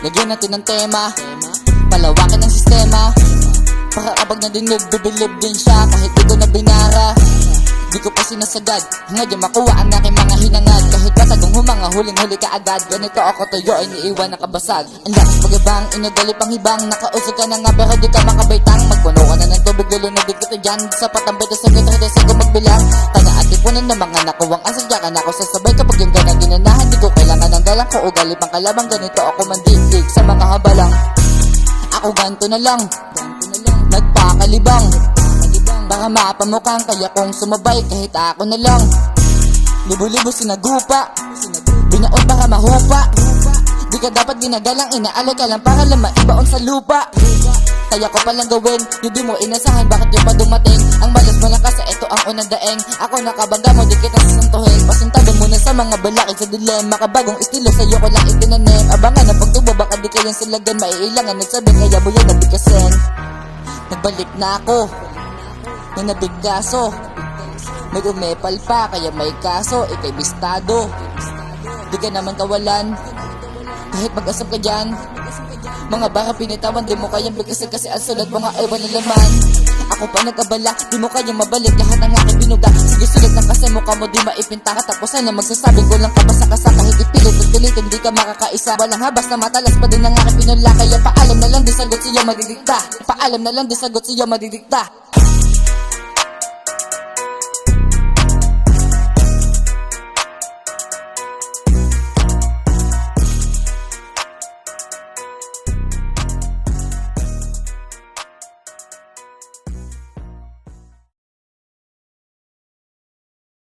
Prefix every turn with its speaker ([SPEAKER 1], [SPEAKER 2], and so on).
[SPEAKER 1] Lagyan natin ng tema, palawakin ang sistema, para kapag nadinig, bibilib din siya. Kahit di ko na binara, di ko pa sinasagad, hanggang makuha ang aking mga hinangad. Kahit patagong humanga, huling-huli ka agad. Ganito ako tuyo, iniiwan nakabasag. Ang lakas pag-ibang, inadali pang hibang. Nakausog ka na nga pero di ka makabaitang. Magpuno ka na ng tubig, lulo na di kita dyan. Sa patambay to sa gitara, sa magbilang. Tanga at ipunan ng mga nakuwang asadya ka na ako sasabay. Kapag yung gana ginanahan, di ko kailangan ng galang. Kung ugali pang kalabang, ganito ako mandidig sa mga habalang. Ako ganto na lang, nagpakalibang, baka mapamukhang kaya kong sumabay. Kahit ako na lang, libo-libo sinagupa, binaon para mahupa. Di ka dapat ginagalang, inaalay ka lang para lang maibaon sa lupa. Kaya ko palang gawin, hindi mo inasahan, bakit yung pa dumating? Ang malas mo lang kasi ito ang unang daeng. Ako nakabangga mo, di kita sasantuhin. Pasintabi muna sa mga balakid sa dilema. Kabagong estilo sa'yo ko lang itinanim. Abangan ang pagtubo, baka di kayang silagan. Maiilangan nagsabi, kaya mo yan nabigkasin. Nagbalik na ako, na nabigkaso. May umepal pa, kaya may kaso. Ika'y bistado, di ka naman kawalan. Kahit mag-asap ka dyan, mga baka pinitawan, di mo kayang bigkasin. Kasi ang sulat mga ewan na laman. Ako pa nag-abala, di mo kayang mabalik lahat ng aking binuga. Sige sulat ng kasi mukha mo di maipinta. Katapusan na magsasabing ko lang kabasa-kasa. Kahit ipilit at pilitin, di ka makakaisa. Walang habas na matalas pa din ang aking pinula. Kaya paalam na lang, di sagot siya madidikta. Paalam na lang, di sagot siya madidikta.